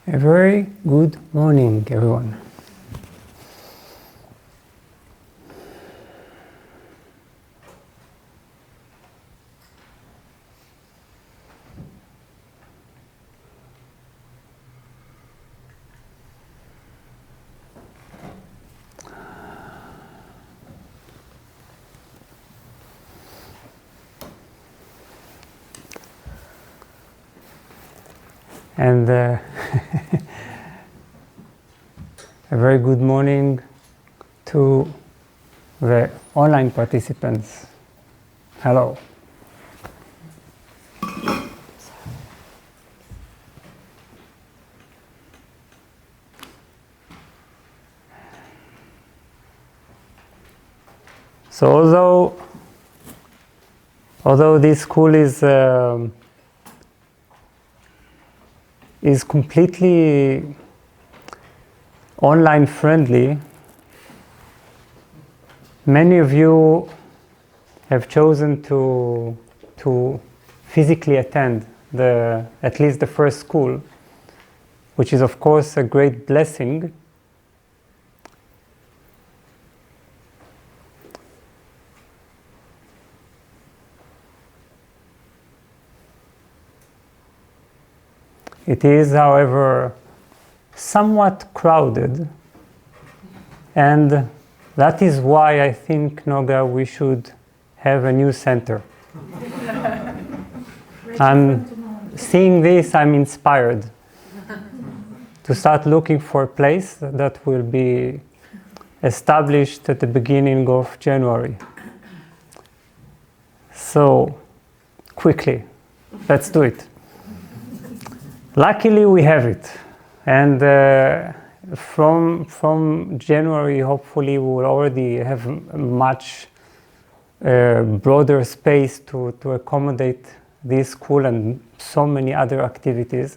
A very good morning, everyone. And a very good morning to the online participants. Hello. So although this school is completely online friendly, many of you have chosen to physically attend at least the first school, which is of course a great blessing. It is, however, somewhat crowded, and that is why I think, Noga, we should have a new center. And seeing this, I'm inspired to start looking for a place that will be established at the beginning of January. So, quickly, let's do it. Luckily, we have it, and from January, hopefully, we will already have a much broader space to accommodate this school and so many other activities.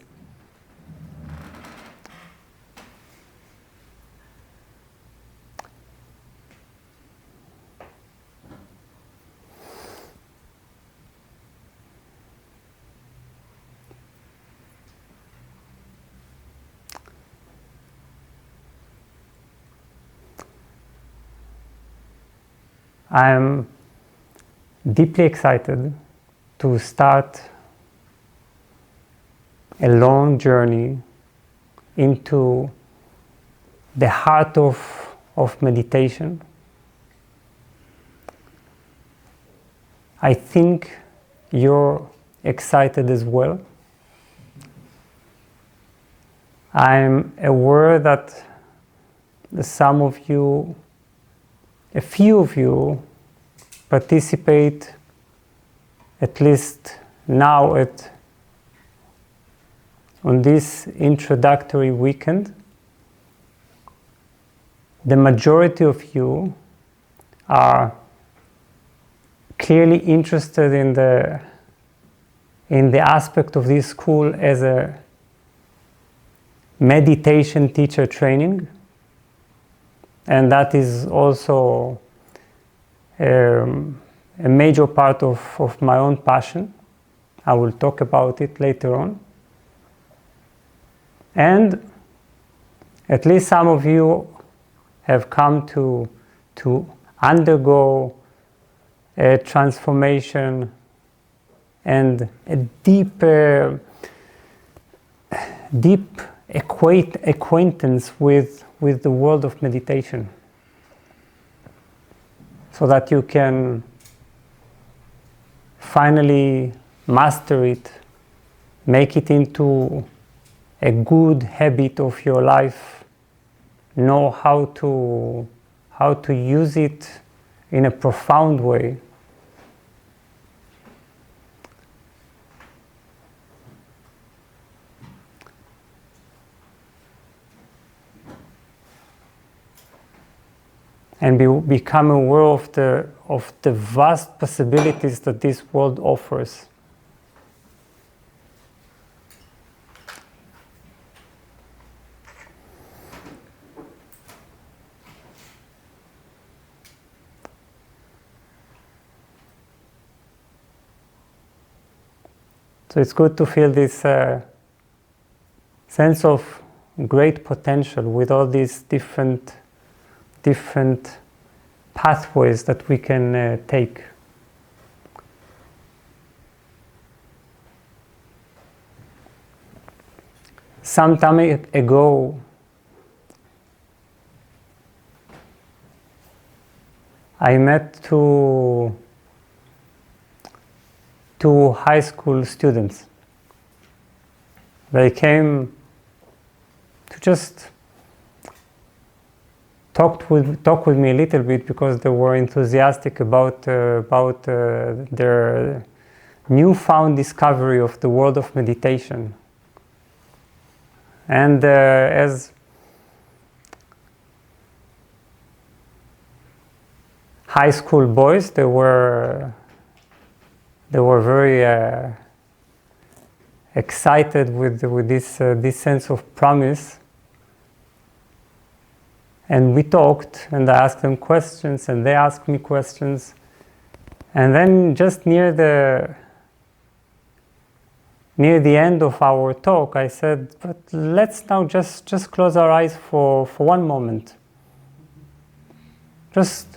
I am deeply excited to start a long journey into the heart of meditation. I think you're excited as well. I'm aware that some of you, a few of you, participate at least now on this introductory weekend. The majority of you are clearly interested in the aspect of this school as a meditation teacher training, and that is also a major part of my own passion. I will talk about it later on. And at least some of you have come to undergo a transformation and a deep acquaintance with the world of meditation, so that you can finally master it, make it into a good habit of your life, know how to use it in a profound way. And become aware of the vast possibilities that this world offers. So it's good to feel this sense of great potential with all these different pathways that we can take. Some time ago, I met two high school students. They came to just talk with me a little bit because they were enthusiastic about their newfound discovery of the world of meditation. And as high school boys, they were very excited with this sense of promise. And we talked, and I asked them questions, and they asked me questions. And then just near the end of our talk, I said, but let's now just close our eyes for one moment. Let's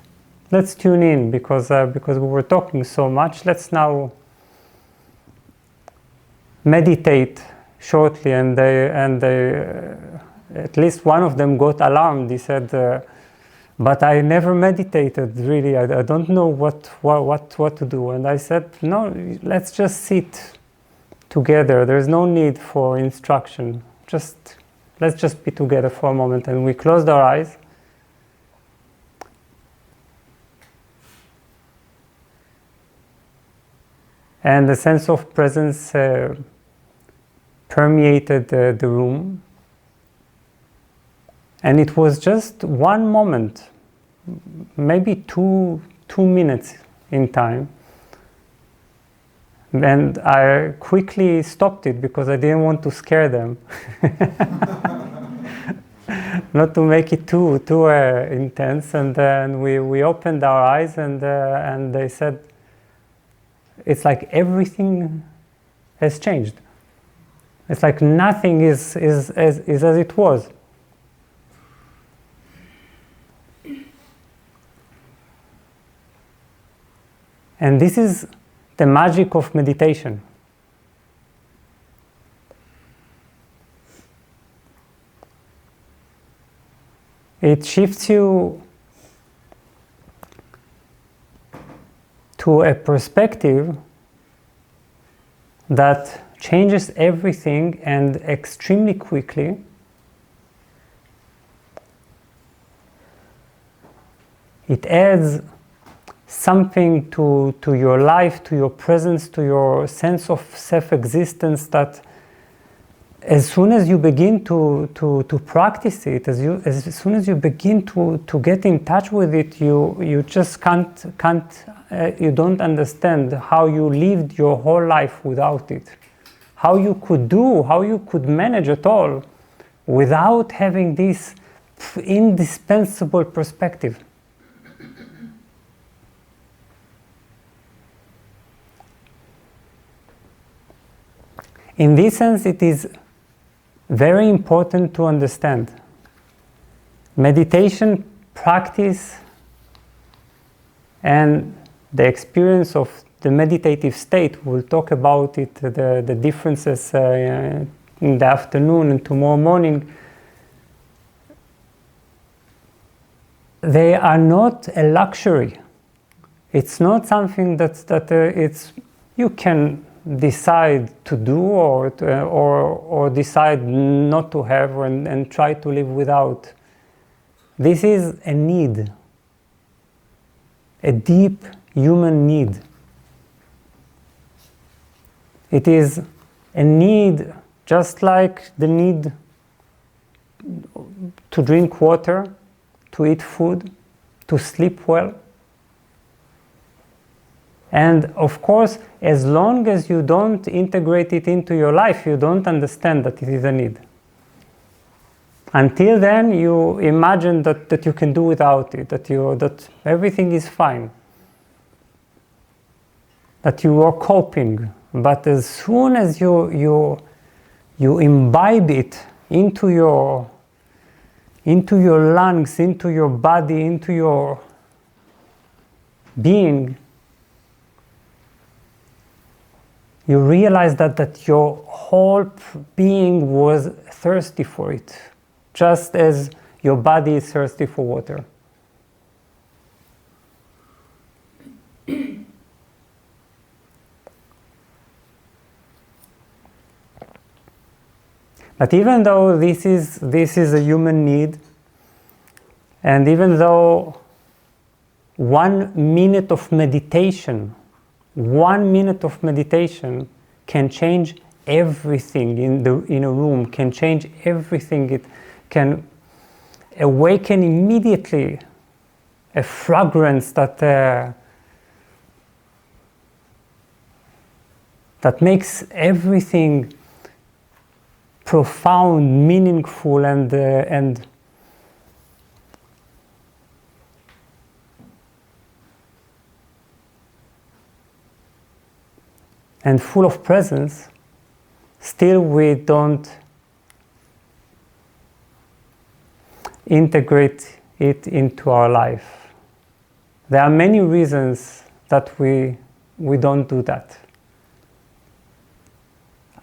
tune in, because we were talking so much. Let's now meditate shortly. And they at least one of them got alarmed. He said, but I never meditated, really. I don't know what to do. And I said, no, let's just sit together. There's no need for instruction. Let's just be together for a moment. And we closed our eyes. And the sense of presence permeated the room. And it was just one moment, maybe two minutes in time. And I quickly stopped it because I didn't want to scare them. Not to make it too intense. And then we opened our eyes, and they said, it's like everything has changed. It's like nothing is as it was. And this is the magic of meditation. It shifts you to a perspective that changes everything and extremely quickly. It adds something to your life, to your presence, to your sense of self-existence, that as soon as you begin to practice it, as soon as you begin to get in touch with it, you just can't you don't understand how you lived your whole life without it, how you could manage at all without having this indispensable perspective. In this sense, it is very important to understand meditation practice and the experience of the meditative state. We'll talk about it, the differences in the afternoon and tomorrow morning. They are not a luxury. It's not something that you can decide to do or decide not to have and try to live without. This is a need, a deep human need. It is a need just like the need to drink water, to eat food, to sleep well. And of course, as long as you don't integrate it into your life, you don't understand that it is a need. Until then, you imagine that you can do without it, that everything is fine, that you are coping. But as soon as you you imbibe it into your lungs, into your body, into your being, you realize that your whole being was thirsty for it, just as your body is thirsty for water. But even though this is a human need, and even though 1 minute of meditation, 1 minute of meditation can change everything in a room, can change everything. It can awaken immediately a fragrance that makes everything profound, meaningful, and full of presence. Still we don't integrate it into our life. There are many reasons that we don't do that.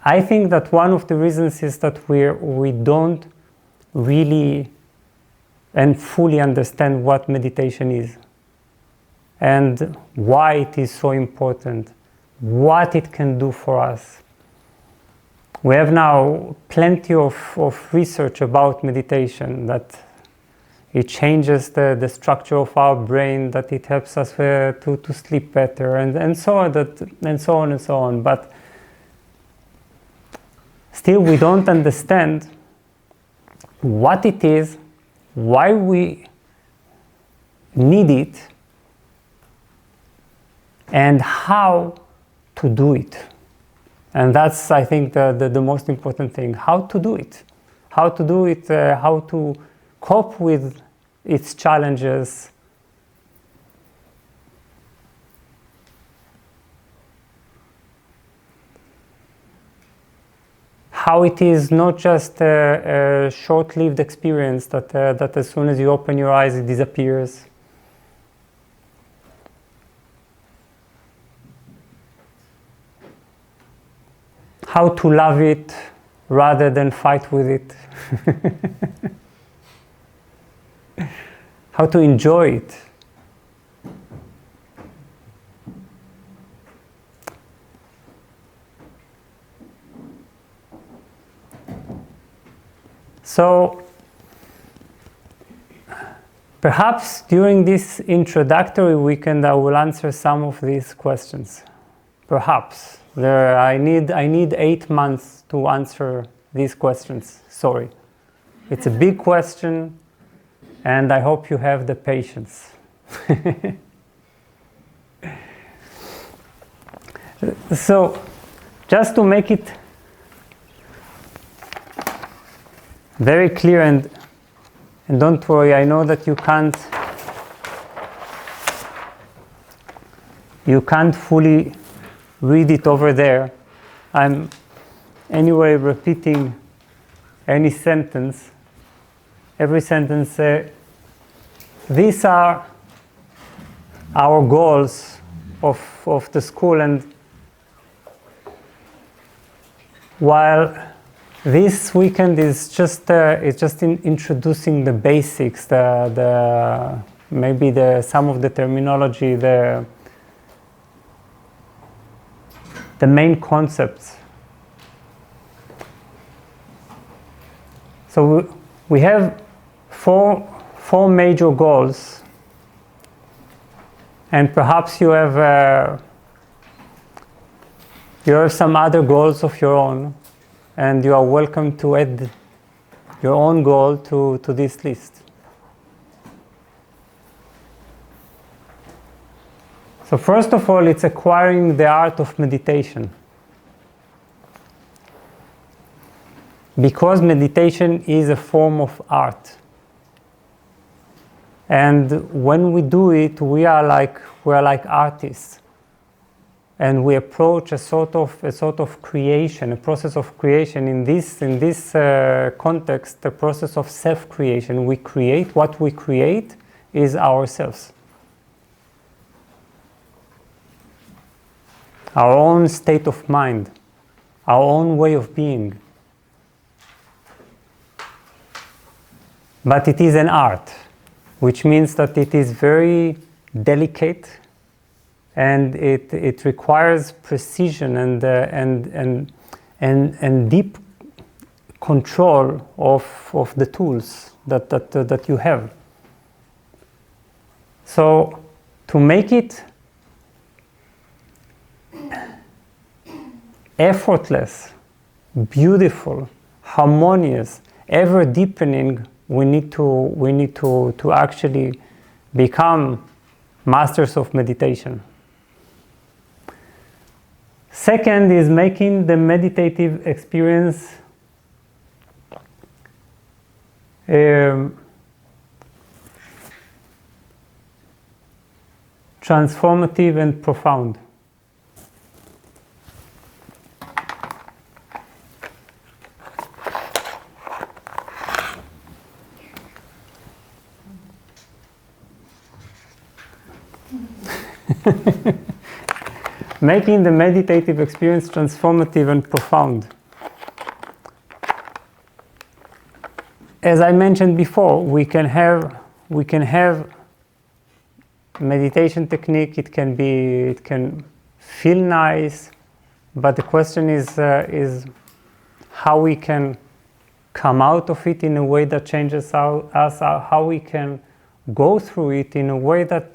I think that one of the reasons is that we don't really and fully understand what meditation is and why it is so important, what it can do for us. We have now plenty of research about meditation, that it changes the structure of our brain, that it helps us to sleep better, and so on, and so on and so on. But still we don't understand what it is, why we need it, and how to do it. And that's, I think, the most important thing, how to do it. How to do it, how to cope with its challenges. How it is not just a short-lived experience that as soon as you open your eyes it disappears. How to love it rather than fight with it. How to enjoy it. So, perhaps during this introductory weekend I will answer some of these questions. Perhaps. I need 8 months to answer these questions. Sorry. It's a big question, and I hope you have the patience. So, just to make it very clear, and don't worry, I know that you can't fully read it over there. I'm anyway repeating any sentence, every sentence. These are our goals of the school, and while this weekend is just introducing the basics, maybe some of the terminology, the main concepts. So we have four major goals, and perhaps you have some other goals of your own, and you are welcome to add your own goal to this list. So first of all, it's acquiring the art of meditation. Because meditation is a form of art. And when we do it, we are like artists. and we approach a sort of creation, a process of creation. In this context, the process of self-creation. We create. What we create is ourselves, our own state of mind, our own way of being. But it is an art, which means that it is very delicate, and it requires precision and deep control of the tools that you have. So to make it effortless, beautiful, harmonious, ever deepening, we need to actually become masters of meditation. Second is making the meditative experience transformative and profound. Making the meditative experience transformative and profound. As I mentioned before, we can have meditation technique. It can feel nice, but the question is how we can come out of it in a way that changes us. How we can go through it in a way that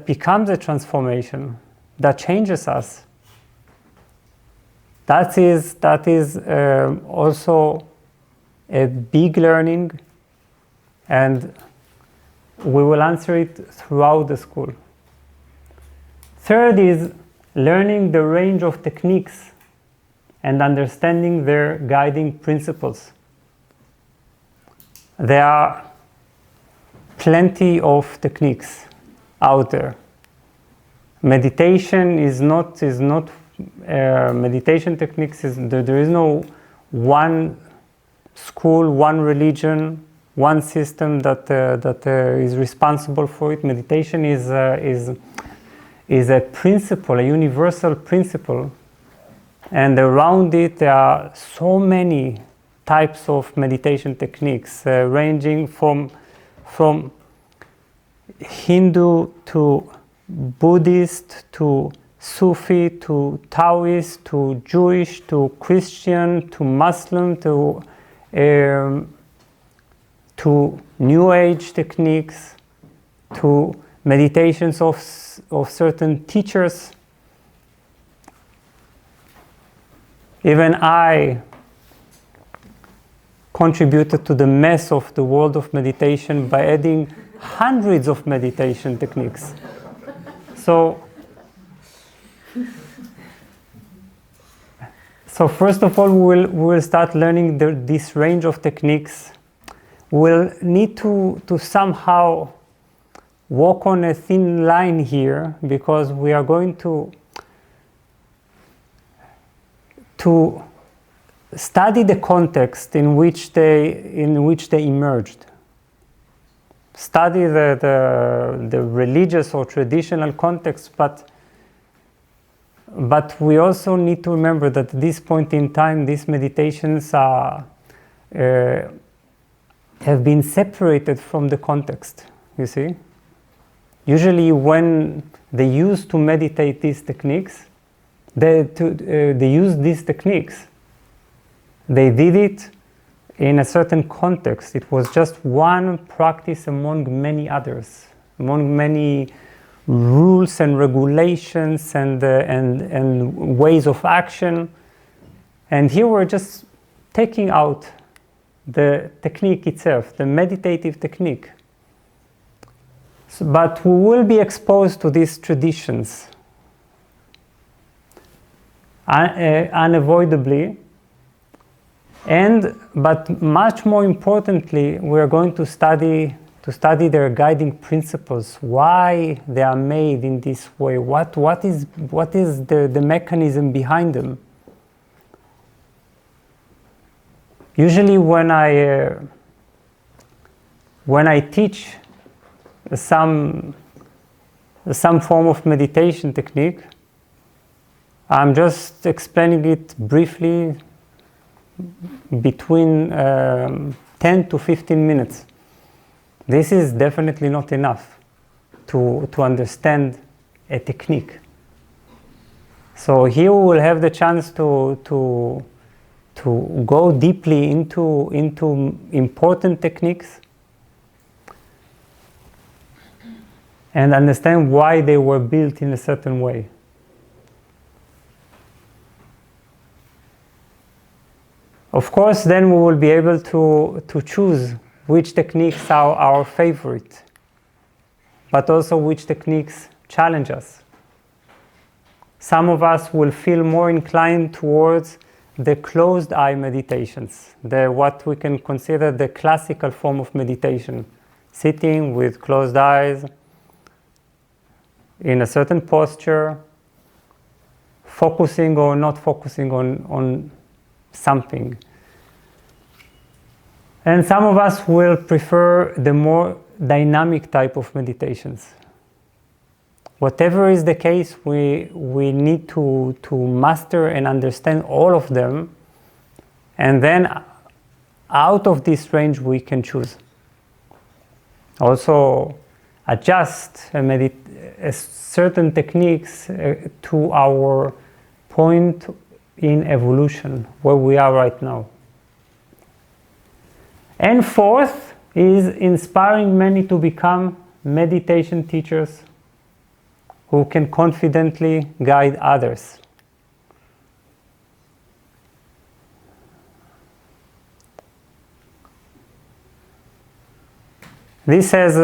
becomes a transformation, that changes us. That is also a big learning, and we will answer it throughout the school. Third is learning the range of techniques and understanding their guiding principles. There are plenty of techniques out there. Meditation is not meditation techniques there is no one school, one religion, one system that is responsible for it. Meditation is a principle, a universal principle, and around it there are so many types of meditation techniques, ranging from Hindu to Buddhist to Sufi to Taoist to Jewish to Christian to Muslim to New Age techniques, to meditations of certain teachers. Even I contributed to the mess of the world of meditation by adding hundreds of meditation techniques. So first of all, we will start learning this range of techniques. We'll need to somehow walk on a thin line here, because we are going to study the context in which they emerged. Study the religious or traditional context, but we also need to remember that at this point in time, these meditations have been separated from the context, you see. Usually when they used to meditate these techniques, they used these techniques. They did it in a certain context. It was just one practice among many others, among many rules and regulations and ways of action. And here we're just taking out the technique itself, the meditative technique. But we will be exposed to these traditions unavoidably. But much more importantly, we are going to study to study their guiding principles, why they are made in this way, what is the mechanism behind them. Usually when I teach some form of meditation technique, I'm just explaining it briefly between 10 to 15 minutes. This is definitely not enough to understand a technique. So here we will have the chance to go deeply into important techniques and understand why they were built in a certain way. Of course, then we will be able to choose which techniques are our favorite, but also which techniques challenge us. Some of us will feel more inclined towards the closed eye meditations, what we can consider the classical form of meditation, sitting with closed eyes in a certain posture, focusing or not focusing on something. And some of us will prefer the more dynamic type of meditations. Whatever is the case, we need to master and understand all of them, and then out of this range we can choose. Also adjust certain techniques to our point in evolution, where we are right now. And fourth is inspiring many to become meditation teachers who can confidently guide others. This has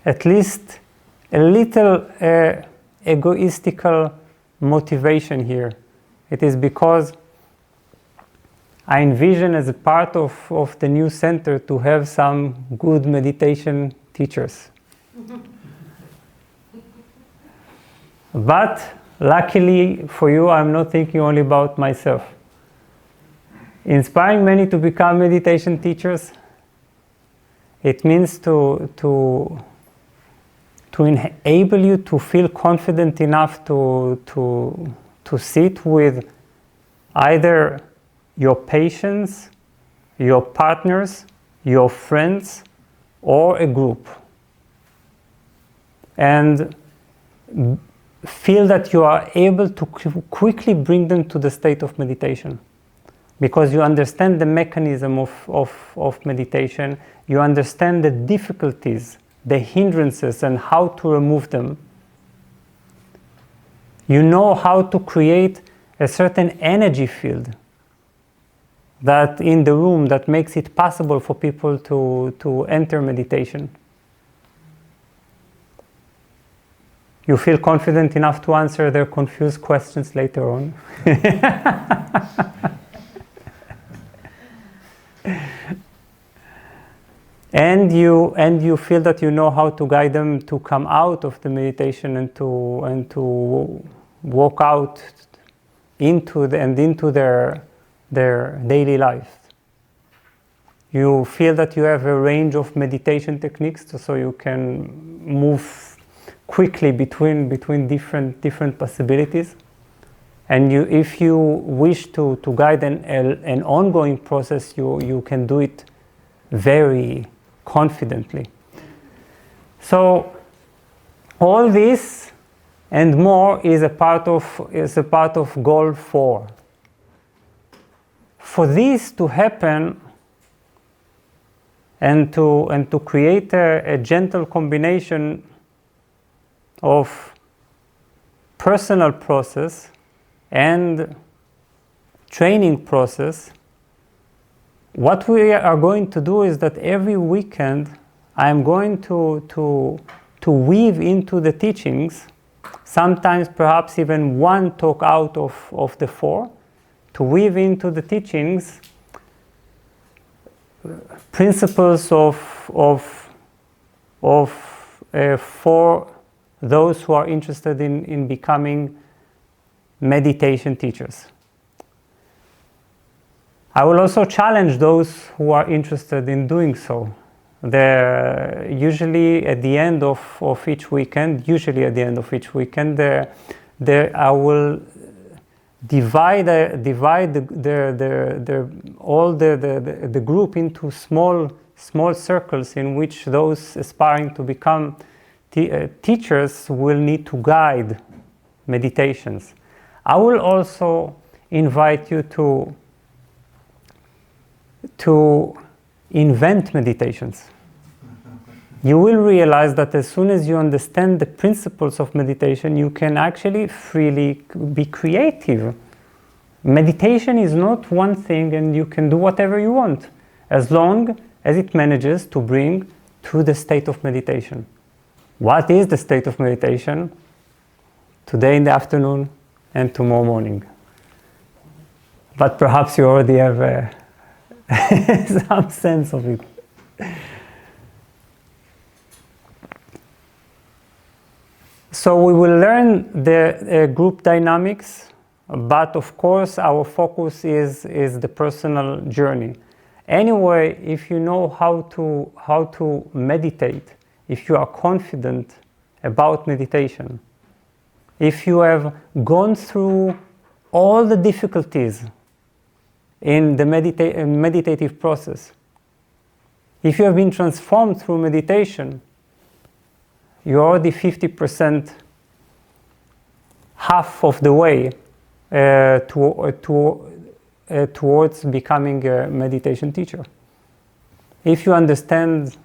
at least a little egoistical motivation here. It is because I envision as a part of the new center to have some good meditation teachers. But luckily for you, I'm not thinking only about myself. Inspiring many to become meditation teachers, it means to enable you to feel confident enough to sit with either your patients, your partners, your friends, or a group. And feel that you are able to quickly bring them to the state of meditation. Because you understand the mechanism of meditation, you understand the difficulties, the hindrances, and how to remove them. You know how to create a certain energy field that in the room that makes it possible for people to enter meditation. You feel confident enough to answer their confused questions later on. And you feel that you know how to guide them to come out of the meditation and to walk out into their daily life. You feel that you have a range of meditation techniques, so you can move quickly between different possibilities. And if you wish to guide an ongoing process, you can do it very confidently. So all this and more is a part of goal 4. For this to happen and to create a gentle combination of personal process and training process, what we are going to do is that every weekend I'm going to weave into the teachings, sometimes perhaps even one talk out of the 4, to weave into the teachings principles of for those who are interested in becoming meditation teachers. I will also challenge those who are interested in doing so. Usually at the end of each weekend, I will divide all the group into small circles in which those aspiring to become teachers will need to guide meditations. I will also invite you to invent meditations. You will realize that as soon as you understand the principles of meditation, you can actually freely be creative. Meditation is not one thing and you can do whatever you want, as long as it manages to bring to the state of meditation. What is the state of meditation? Today in the afternoon and tomorrow morning. But perhaps you already have some sense of it. So we will learn the group dynamics, but of course our focus is the personal journey. Anyway, if you know how to meditate, if you are confident about meditation, if you have gone through all the difficulties in the meditative process, if you have been transformed through meditation, you're already 50%, half of the way towards becoming a meditation teacher. If you understand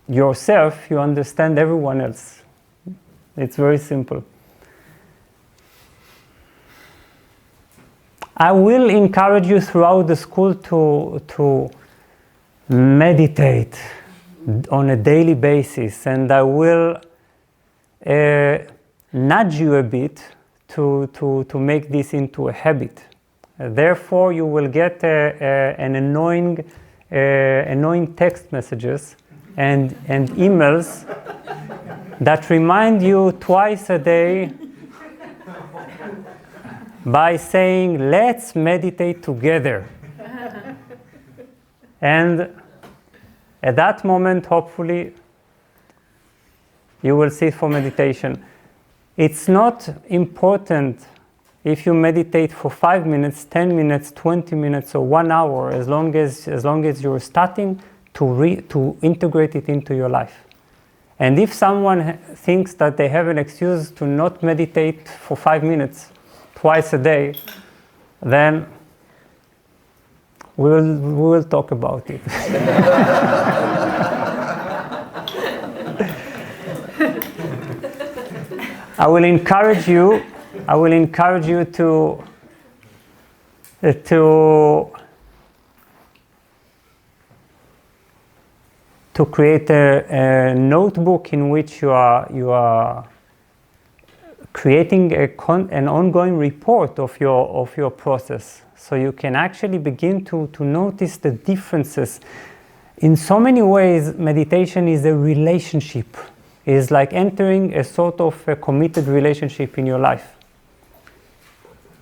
yourself, you understand everyone else. It's very simple. I will encourage you throughout the school to meditate on a daily basis, and I will nudge you a bit to make this into a habit. Therefore, you will get an annoying text messages and emails that remind you twice a day by saying, let's meditate together. And at that moment, hopefully, you will sit for meditation. It's not important if you meditate for 5 minutes, 10 minutes, 20 minutes, or 1 hour, as long as you're starting to integrate it into your life. And if someone thinks that they have an excuse to not meditate for 5 minutes twice a day, then we will talk about it. I will encourage you to create a notebook in which you are creating an ongoing report of your process, so you can actually begin to notice the differences. In so many ways, meditation is a relationship. It is like entering a sort of a committed relationship in your life.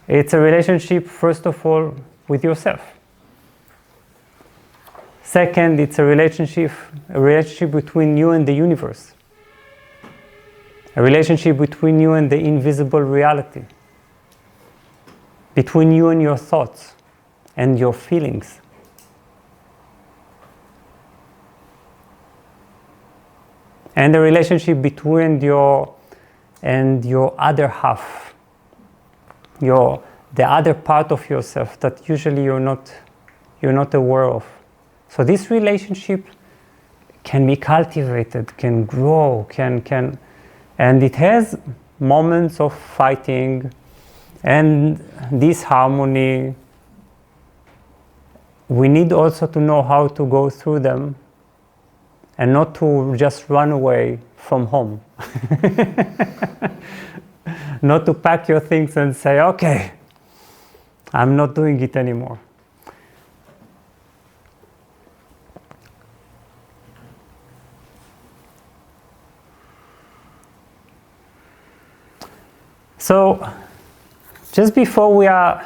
It's a relationship, first of all, with yourself. Second, it's a relationship between you and the universe. A relationship between you and the invisible reality. Between you and your thoughts and your feelings. And the relationship between your other half, the other part of yourself that usually you're not aware of. So this relationship can be cultivated, can grow, and it has moments of fighting and disharmony. We need also to know how to go through them and not to just run away from home. Not to pack your things and say, okay, I'm not doing it anymore. So, just before we are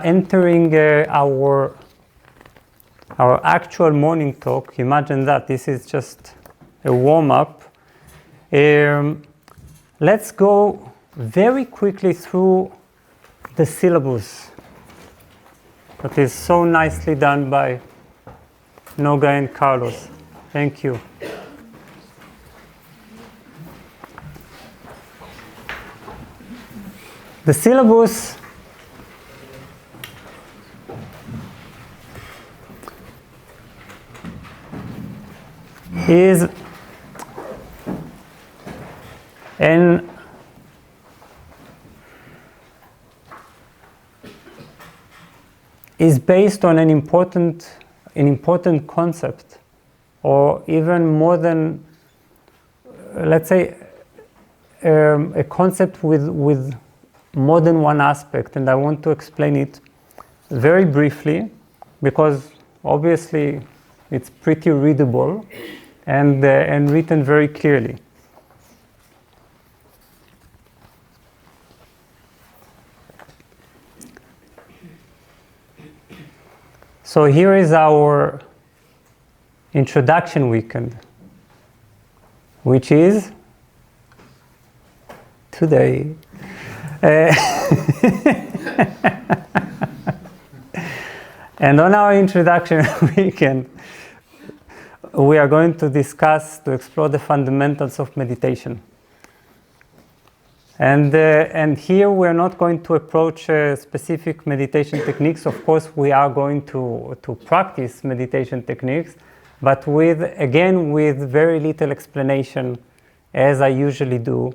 entering our actual morning talk, imagine that this is just a warm-up. Let's go very quickly through the syllabus that is so nicely done by Noga and Carlos. Thank you. The syllabus is based on an important concept, or even more than, let's say, a concept with more than one aspect, and I want to explain it very briefly because obviously it's pretty readable and written very clearly. So here is our introduction weekend, which is today. And on our introduction weekend, we are going to explore the fundamentals of meditation. And here we are not going to approach specific meditation techniques. Of course, we are going to practice meditation techniques, but with very little explanation, as I usually do.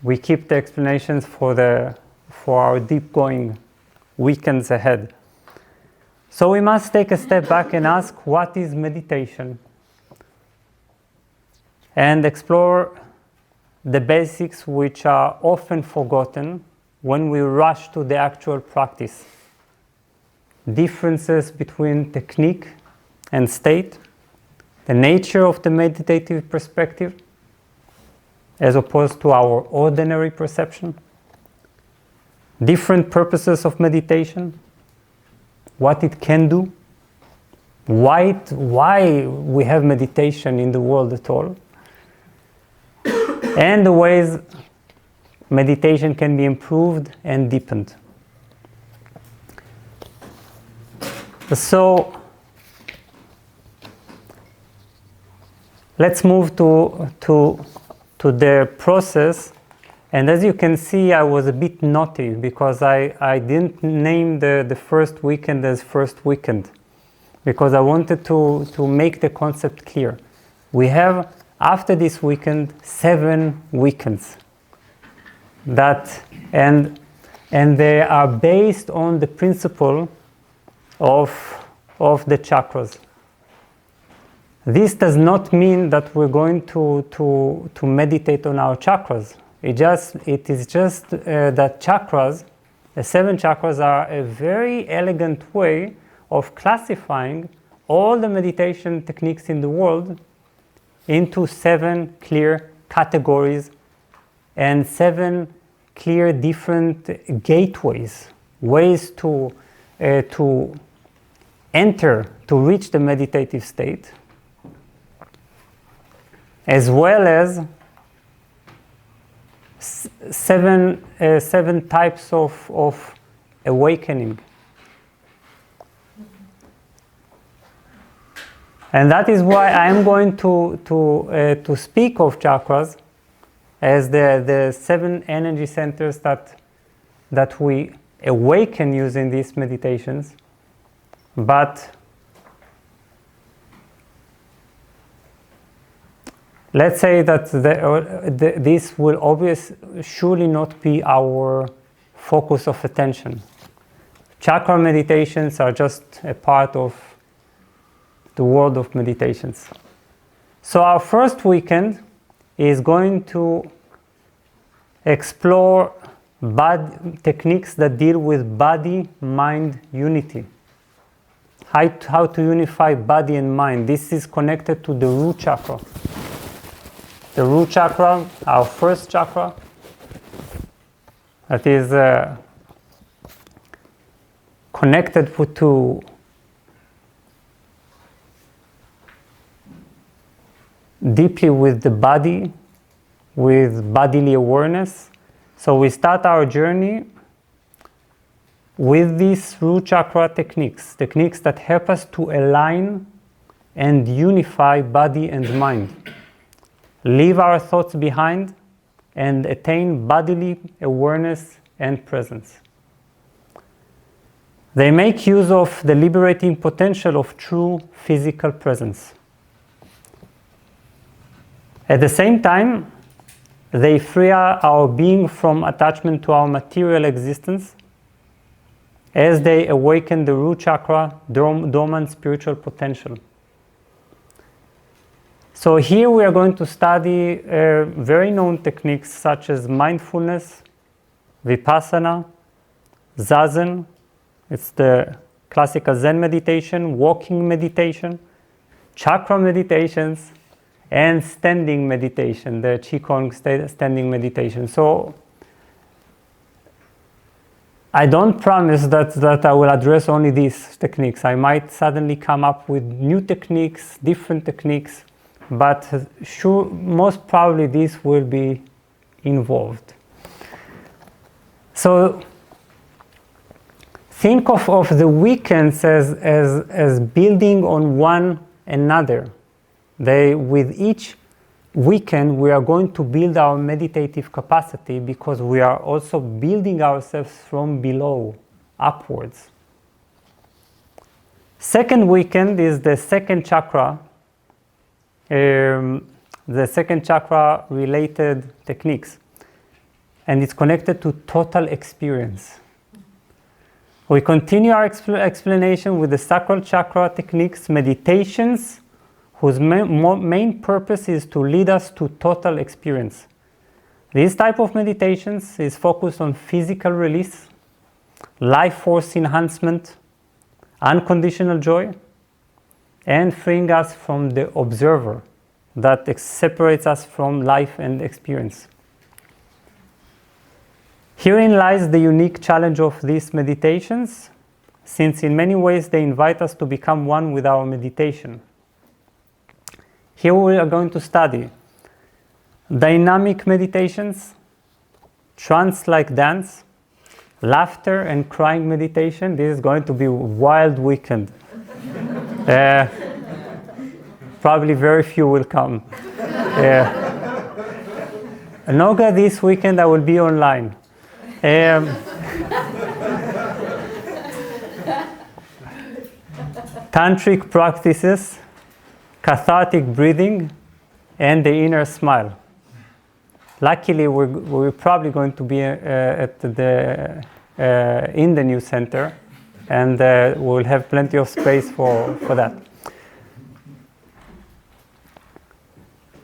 We keep the explanations for our deep going weekends ahead. So we must take a step back and ask, what is meditation? And explore the basics which are often forgotten when we rush to the actual practice. Differences between technique and state, the nature of the meditative perspective, as opposed to our ordinary perception, different purposes of meditation, what it can do, why we have meditation in the world at all, and the ways meditation can be improved and deepened. So let's move to the process. And as you can see, I was a bit naughty because I didn't name the first weekend as first weekend, because I wanted to make the concept clear. We have, after this weekend, 7 weekends and they are based on the principle of the chakras. This does not mean that we're going to meditate on our chakras. It is just that chakras, the 7 chakras, are a very elegant way of classifying all the meditation techniques in the world into 7 clear categories and 7 clear different gateways, ways to enter, to reach the meditative state, as well as 7 types of awakening. And that is why I am going to speak of chakras as the 7 energy centers that we awaken using these meditations. But let's say that this will surely not be our focus of attention. Chakra meditations are just a part of the world of meditations. So our first weekend is going to explore techniques that deal with body-mind unity. How to unify body and mind. This is connected to the root chakra. The root chakra, our first chakra, that is connected to deeply with the body, with bodily awareness. So we start our journey with these root chakra techniques that help us to align and unify body and mind, leave our thoughts behind, and attain bodily awareness and presence. They make use of the liberating potential of true physical presence. At the same time, they free our being from attachment to our material existence as they awaken the root chakra dormant spiritual potential. So here we are going to study very known techniques such as mindfulness, vipassana, zazen, it's the classical Zen meditation, walking meditation, chakra meditations, and standing meditation, the Qigong standing meditation. So I don't promise that I will address only these techniques. I might suddenly come up with new techniques, different techniques, but sure, most probably this will be involved. So think of the weekends as building on one another. With each weekend, we are going to build our meditative capacity because we are also building ourselves from below, upwards. Second weekend is the second chakra, related techniques. And it's connected to total experience. We continue our explanation with the sacral chakra techniques, meditations, whose main purpose is to lead us to total experience. This type of meditations is focused on physical release, life force enhancement, unconditional joy, and freeing us from the observer that separates us from life and experience. Herein lies the unique challenge of these meditations, since in many ways they invite us to become one with our meditation. Here we are going to study dynamic meditations, trance-like dance, laughter and crying meditation. This is going to be a wild weekend. Probably very few will come. Noga, this weekend I will be online. Tantric practices, cathartic breathing, and the inner smile. Luckily, we're probably going to be in the new center, and we'll have plenty of space for that.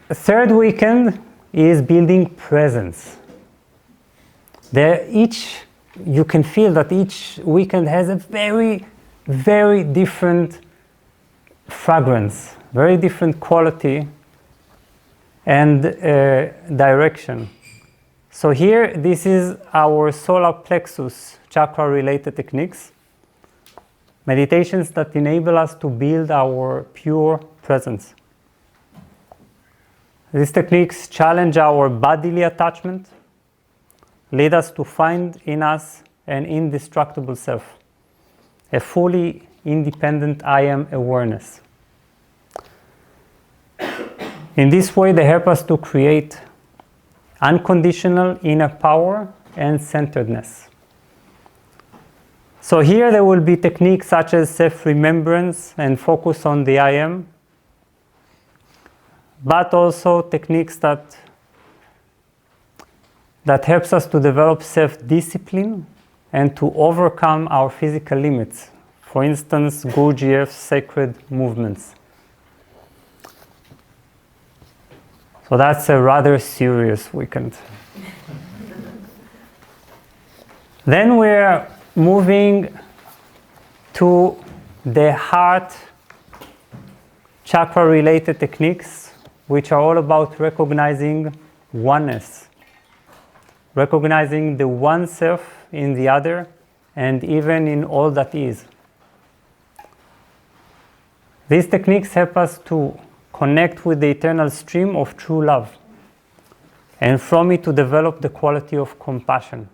The third weekend is building presence. You can feel that each weekend has a very, very different fragrance, very different quality and direction. So here, this is our solar plexus chakra-related techniques, meditations that enable us to build our pure presence. These techniques challenge our bodily attachment, lead us to find in us an indestructible self, a fully independent I am awareness. In this way, they help us to create unconditional inner power and centeredness. So here there will be techniques such as self-remembrance and focus on the I am, but also techniques that helps us to develop self-discipline and to overcome our physical limits. For instance, Gurdjieff's sacred movements. So that's a rather serious weekend. Then we're moving to the heart chakra-related techniques, which are all about recognizing oneness. recognizing the one self in the other, and even in all that is. These techniques help us to connect with the eternal stream of true love, and from it to develop the quality of compassion.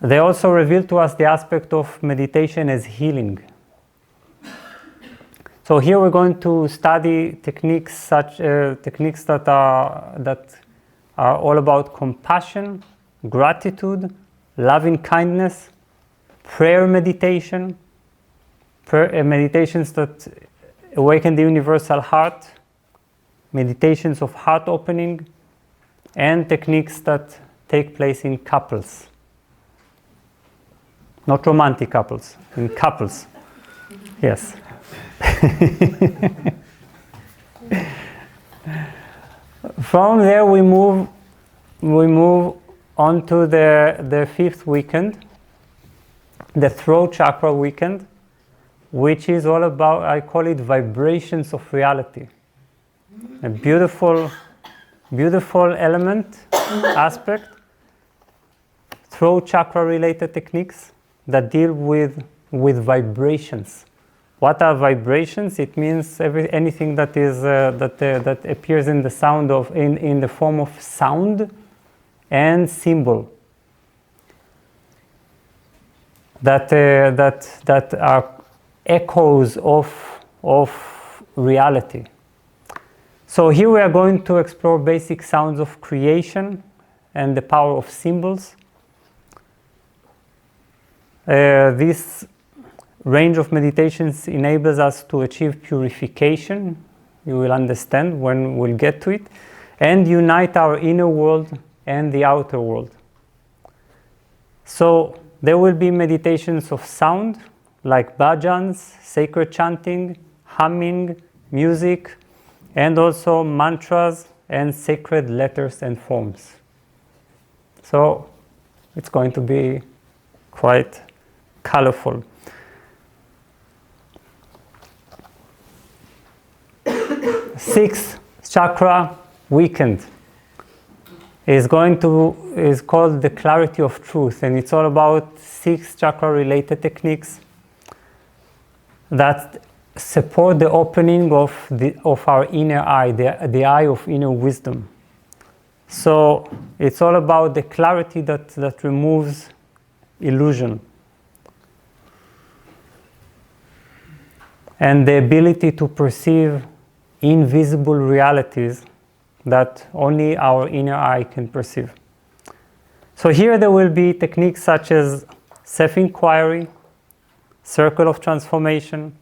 They also reveal to us the aspect of meditation as healing. So here we're going to study techniques that are all about compassion, gratitude, loving kindness, prayer meditation, meditations that awaken the universal heart, meditations of heart opening, and techniques that take place in couples. Not romantic couples, in couples. Yes. From there we move on to the fifth weekend, the throat chakra weekend, which is all about, I call it vibrations of reality. A beautiful element, aspect, throat chakra related techniques that deal with vibrations. What are vibrations? It means anything that is that appears in the sound of in the form of sound and symbol. That are echoes of reality. So here we are going to explore basic sounds of creation and the power of symbols. This range of meditations enables us to achieve purification, you will understand when we'll get to it, and unite our inner world and the outer world. So there will be meditations of sound, like bhajans, sacred chanting, humming, music, and also mantras and sacred letters and forms. So it's going to be quite colorful. Sixth chakra weekend is called the clarity of truth, and it's all about 6 chakra related techniques that support the opening of our inner eye, the eye of inner wisdom. So it's all about the clarity that removes illusion and the ability to perceive invisible realities that only our inner eye can perceive. So here there will be techniques such as self-inquiry, circle of transformation,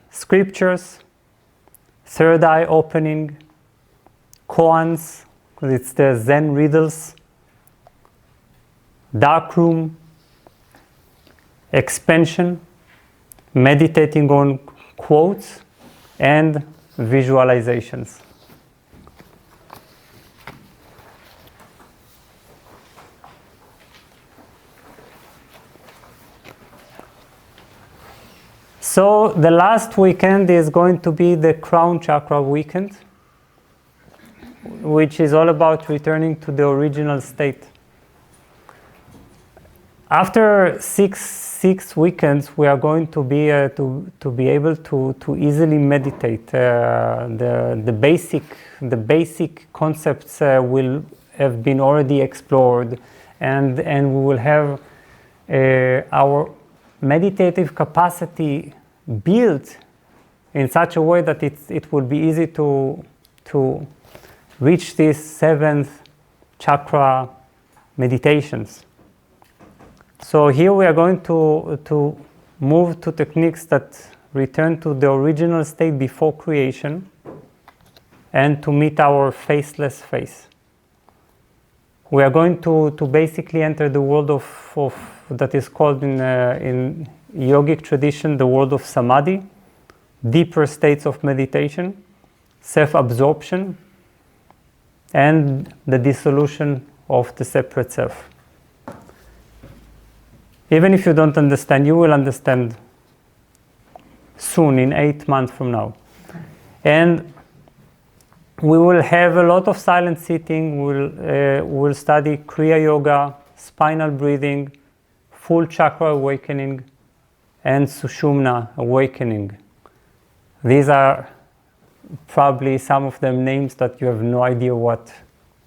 scriptures, third eye opening, koans, because it's the Zen riddles, dark room, expansion, meditating on quotes, and visualizations. So the last weekend is going to be the crown chakra weekend, which is all about returning to the original state. After six weekends, we are going to be able to easily meditate. The basic concepts will have been already explored, and we will have our meditative capacity built in such a way that it will be easy to reach these 7th chakra meditations. So here we are going to move to techniques that return to the original state before creation and to meet our faceless face. We are going to basically enter the world of that is called in yogic tradition the world of samadhi, deeper states of meditation, self-absorption, and the dissolution of the separate self. Even if you don't understand, you will understand soon, in 8 months from now. And We will have a lot of silent sitting. We'll study Kriya Yoga, spinal breathing, full chakra awakening, and Sushumna awakening. These are probably some of them names that you have no idea what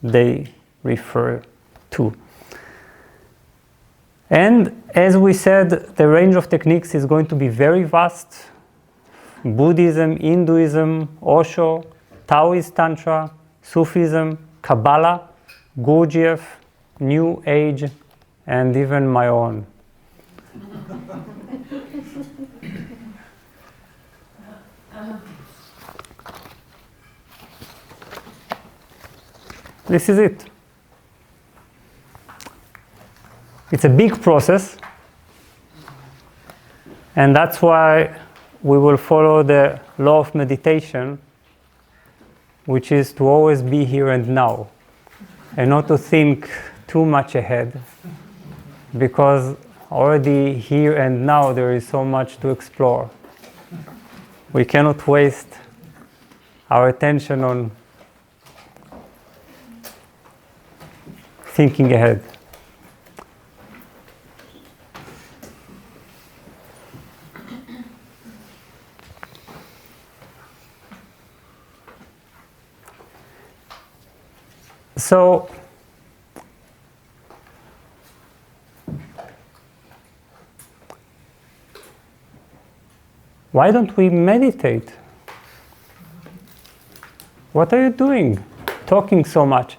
they refer to. And as we said, the range of techniques is going to be very vast. Buddhism, Hinduism, Osho, Taoist Tantra, Sufism, Kabbalah, Gurdjieff, New Age, and even my own. This is it. It's a big process, and that's why we will follow the law of meditation, which is to always be here and now, and not to think too much ahead, because already here and now there is so much to explore. We cannot waste our attention on thinking ahead. So, why don't we meditate? What are you doing? Talking so much.